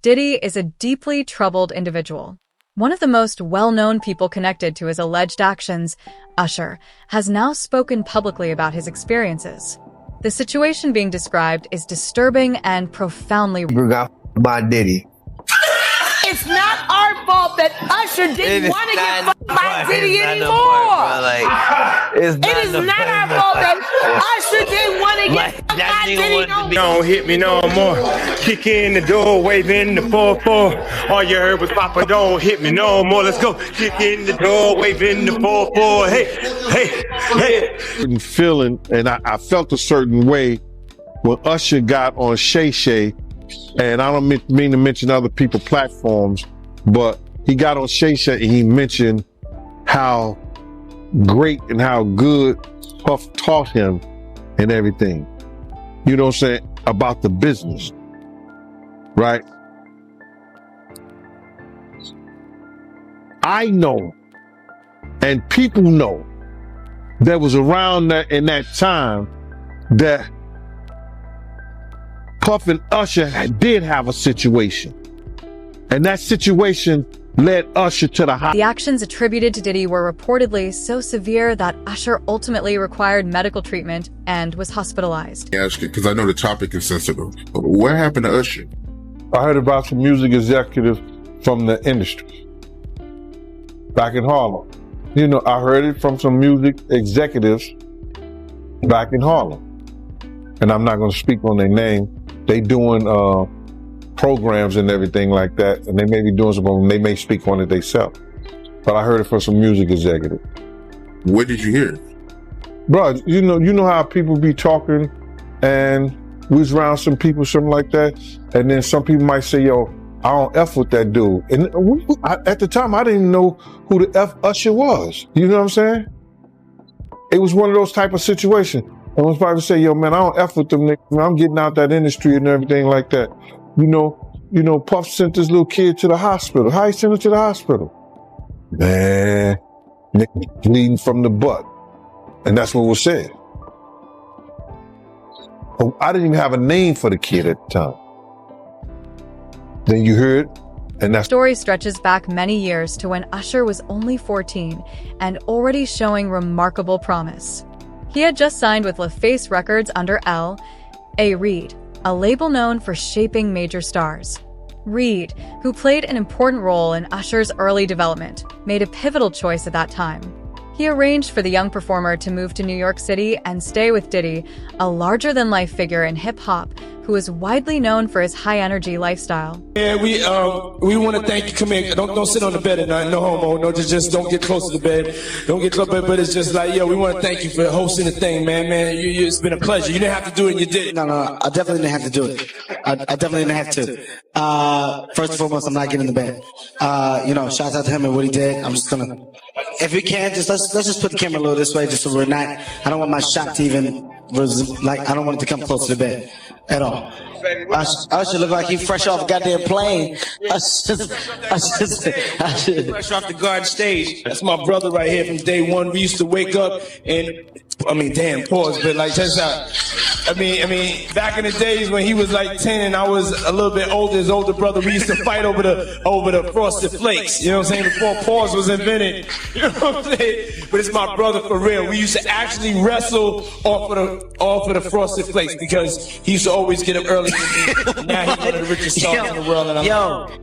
Diddy is a deeply troubled individual. One of the most well-known people connected to his alleged actions, Usher, has now spoken publicly about his experiences. The situation being described is disturbing and profoundly got by Diddy. It's not our fault that Usher didn't want to get fucked by Diddy anymore. It is not our fault that Usher didn't want to get fucked by Diddy no more. Don't hit me no more. Kick in the door, waving the 4-4. All you heard was Papa, don't hit me no more. Let's go. Kick in the door, waving the 4-4. Hey, hey, hey. Certain feeling, and I felt a certain way when Usher got on Shay Shay. And I don't mean to mention other people's platforms, but he got on Shay Shay and he mentioned how great and how good Puff taught him and everything. You know what I'm saying? About the business. Right? I know, and people know, that was around that in that time that Puff and Usher did have a situation. And that situation led Usher to the high. The actions attributed to Diddy were reportedly so severe that Usher ultimately required medical treatment and was hospitalized. Ask it, because I know the topic is sensitive. What happened to Usher? I heard about some music executives from the industry back in Harlem. You know, I heard it from some music executives back in Harlem. And I'm not going to speak on their name. They doing programs and everything like that, and they may be doing something. They may speak on it themselves. But I heard it from some music executive. What did you hear? Bro, you know how people be talking, and we was around some people, something like that, and then some people might say, "Yo, I don't F with that dude." And at the time, I didn't even know who the F Usher was. You know what I'm saying? It was one of those type of situations. And was probably say, "Yo, man, I don't F with them niggas. I'm getting out that industry and everything like that." You know, Puff sent this little kid to the hospital. How he sent him to the hospital? Man, nigga bleeding from the butt. And that's what was said. Oh, I didn't even have a name for the kid at the time. Then you heard, and that story stretches back many years to when Usher was only 14 and already showing remarkable promise. He had just signed with LaFace Records under L.A. Reid, a label known for shaping major stars. Reid, who played an important role in Usher's early development, made a pivotal choice at that time. He arranged for the young performer to move to New York City and stay with Diddy, a larger-than-life figure in hip-hop who is widely known for his high-energy lifestyle. Yeah, we want to thank you. Come here. Don't sit on the bed at night. No homo. No, just don't get close to the bed. Don't get close. But it's just like, yo, we want to thank you for hosting the thing, man. It's been a pleasure. You didn't have to do it, and you did. No, I definitely didn't have to do it. I definitely didn't have to. First and foremost, I'm not getting in the bed. Shout out to him and what he did. I'm just gonna, if we can, let's just put the camera a little this way, just so we're not. I don't want my shot to even I don't want it to come close to the bed at all. I should look like he fresh off a goddamn plane. I should Fresh off the garden stage. That's my brother right here from day one. We used to wake up and, pause, but like, check this out. Back in the days when he was like 10 and I was a little bit older, his older brother, we used to fight over the Frosted Flakes. You know what I'm saying? Before pause was invented. You know what I'm saying? But it's my brother for real. We used to actually wrestle off of the Frosted Flakes because he used to always get up early. Now he's one of the richest stars in the world. And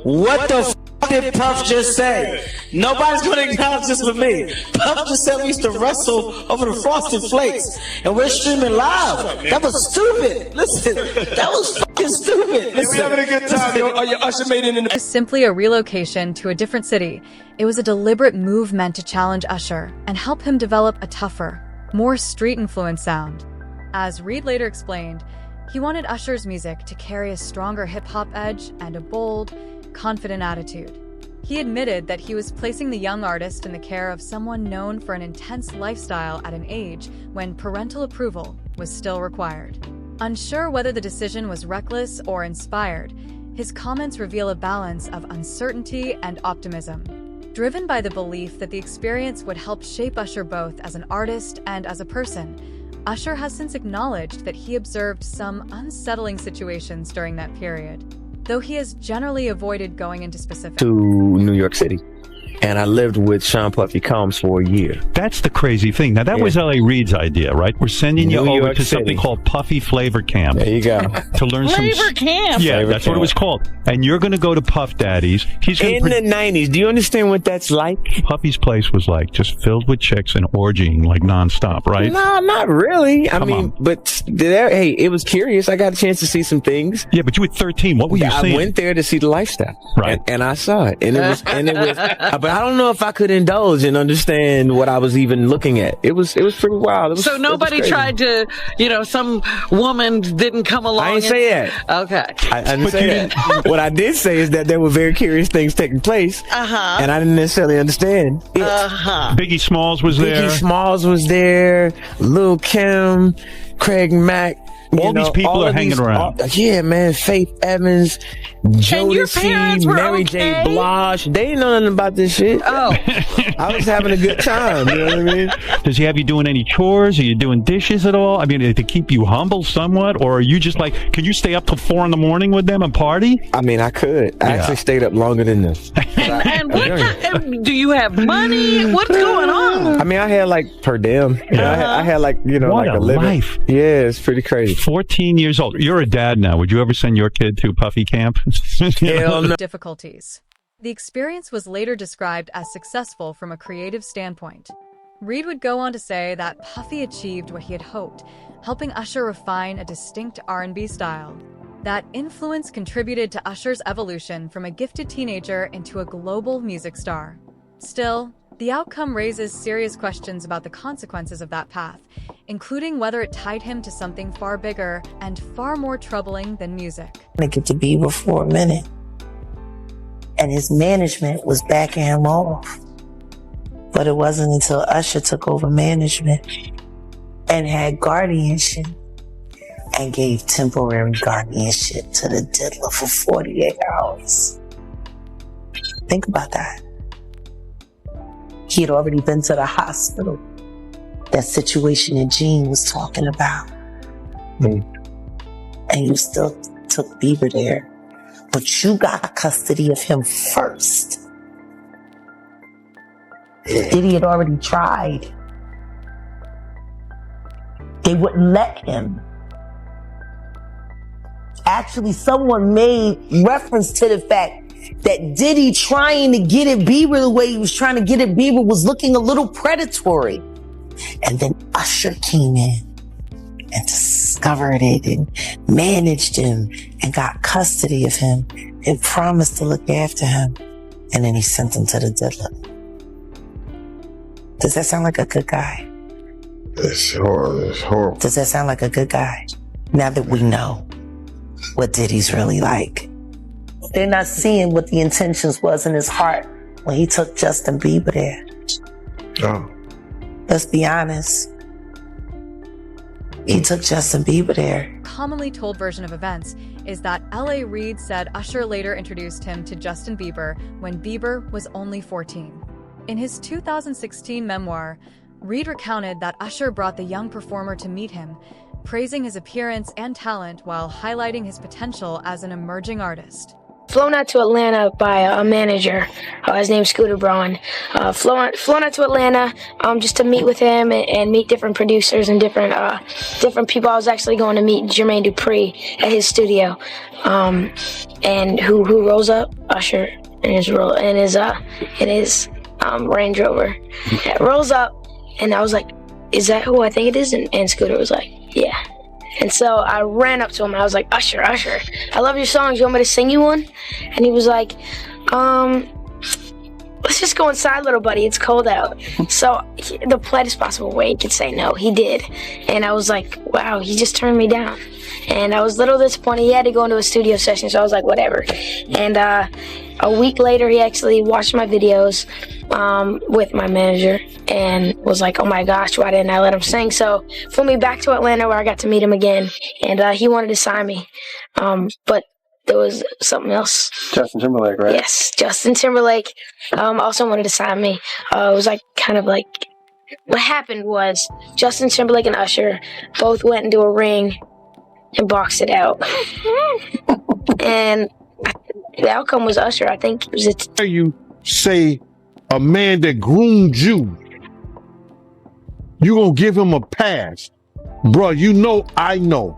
what the f did Puff just say? Nobody's gonna acknowledge this with me. Puff just said we used to wrestle over the Frosted Flakes, and we're streaming live. That was stupid. Listen, that was fucking stupid. Listen, we're having a good time. Your Usher made it in the. Simply a relocation to a different city. It was a deliberate move meant to challenge Usher and help him develop a tougher, more street-influenced sound. As Reid later explained, he wanted Usher's music to carry a stronger hip-hop edge and a bold, confident attitude. He admitted that he was placing the young artist in the care of someone known for an intense lifestyle at an age when parental approval was still required. Unsure whether the decision was reckless or inspired, his comments reveal a balance of uncertainty and optimism. Driven by the belief that the experience would help shape Usher both as an artist and as a person, Usher has since acknowledged that he observed some unsettling situations during that period. though he has generally avoided going into specifics. To New York City. And I lived with Sean Puffy Combs for a year. That's the crazy thing. Now, that was L.A. Reid's idea, right? We're sending you New over York to City. something called Puffy Flavor Camp. There you go. To learn Flavor Camp. Yeah, Flavor that's what it Camp. was called. And you're going to go to Puff Daddy's. He's going In the 90s. Do you understand what that's like? Puffy's place was like just filled with chicks and orgying like nonstop, right? No, not really. I Come mean, on. but hey, it was curious. I got a chance to see some things. Yeah, but you were 13. What were you I seeing? went there to see the lifestyle, Right. And I saw it, and it was, but I don't know if I could indulge and understand what I was even looking at. It was pretty wild. So nobody tried to, some woman didn't come along. I didn't say that. Okay. I didn't say that. What I did say is that there were very curious things taking place, and I didn't necessarily understand it. Biggie Smalls was there. Biggie Smalls was there. Lil' Kim, Craig Mack. All these people are hanging around. Yeah, man. Faith Evans, Jodeci, Mary J. Blige. They didn't know nothing about this shit. Oh. I was having a good time. You know what I mean? Does he have you doing any chores? Are you doing dishes at all? I mean, to keep you humble somewhat? Or are you just like, can you stay up till 4 a.m. with them and party? I mean, I could. I actually stayed up longer than this. And do you have money? What's going on? I mean, I had like per diem. I had like, what like a living. life. Yeah, it's pretty crazy. 14 years old. You're a dad now. Would you ever send your kid to Puffy camp? Hell no. Difficulties. The experience was later described as successful from a creative standpoint. Reid would go on to say that Puffy achieved what he had hoped, helping Usher refine a distinct R&B style. That influence contributed to Usher's evolution from a gifted teenager into a global music star. Still, the outcome raises serious questions about the consequences of that path, including whether it tied him to something far bigger and far more troubling than music. To get to Bieber for a minute, and his management was backing him off. But it wasn't until Usher took over management and had guardianship and gave temporary guardianship to the diddler for 48 hours. Think about that. He had already been to the hospital. That situation that Gene was talking about. And you still took Bieber there. But you got custody of him first. Diddy had already tried. They wouldn't let him. Actually, someone made reference to the fact that Diddy trying to get at Bieber the way he was trying to get at Bieber was looking a little predatory. And then Usher came in and discovered it and managed him and got custody of him and promised to look after him. And then he sent him to the diddler. Does that sound like a good guy? It's horrible. It's horrible. Does that sound like a good guy? Now that we know what Diddy's really like. They're not seeing what the intentions was in his heart when he took Justin Bieber there. Oh. Let's be honest. He took Justin Bieber there. Commonly told version of events is that L.A. Reid said Usher later introduced him to Justin Bieber when Bieber was only 14. In his 2016 memoir, Reid recounted that Usher brought the young performer to meet him, praising his appearance and talent while highlighting his potential as an emerging artist. Flown out to Atlanta by a manager. His name's Scooter Braun. Flown out to Atlanta just to meet with him and meet different producers and different people. I was actually going to meet Jermaine Dupri at his studio. And who rolls up? Usher in his Range Rover. It rolls up, and I was like, "Is that who I think it is?" And Scooter was like, "Yeah." And so I ran up to him and I was like, Usher, I love your songs. You want me to sing you one? And he was like, let's just go inside, little buddy. It's cold out. So the politest possible way he could say no, he did. And I was like, wow, he just turned me down. And I was a little disappointed. He had to go into a studio session, so I was like, whatever. And a week later, he actually watched my videos with my manager and was like, oh my gosh, why didn't I let him sing? So flew me back to Atlanta where I got to meet him again. And he wanted to sign me. But there was something else. Justin Timberlake, right? Yes, Justin Timberlake also wanted to sign me. It was like kind of like what happened was Justin Timberlake and Usher both went into a ring and boxed it out. And The outcome was Usher. I think it was You say a man that groomed you, you gonna give him a pass. Bruh, you know I know.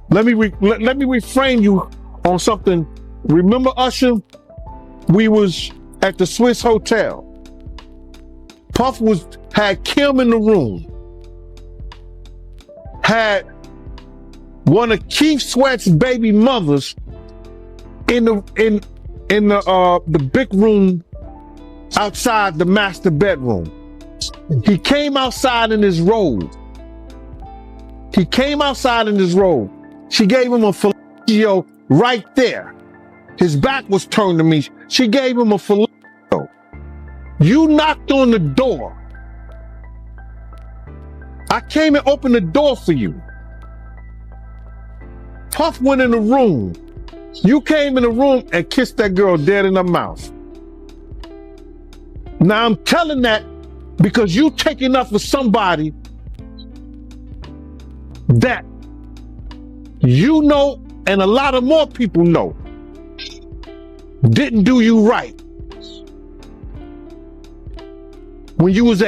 Let me reframe you on something. Remember Usher? We was at the Swiss Hotel. Puff had Kim in the room. Had one of Keith Sweat's baby mothers in the big room outside the master bedroom. He came outside in his robe. She gave him a fellatio right there. His back was turned to me. She gave him a fellatio. You knocked on the door. I came and opened the door for you. Puff went in the room. You came in the room and kissed that girl dead in her mouth. Now I'm telling that because you taking up for somebody that you know and a lot of more people know didn't do you right when you was at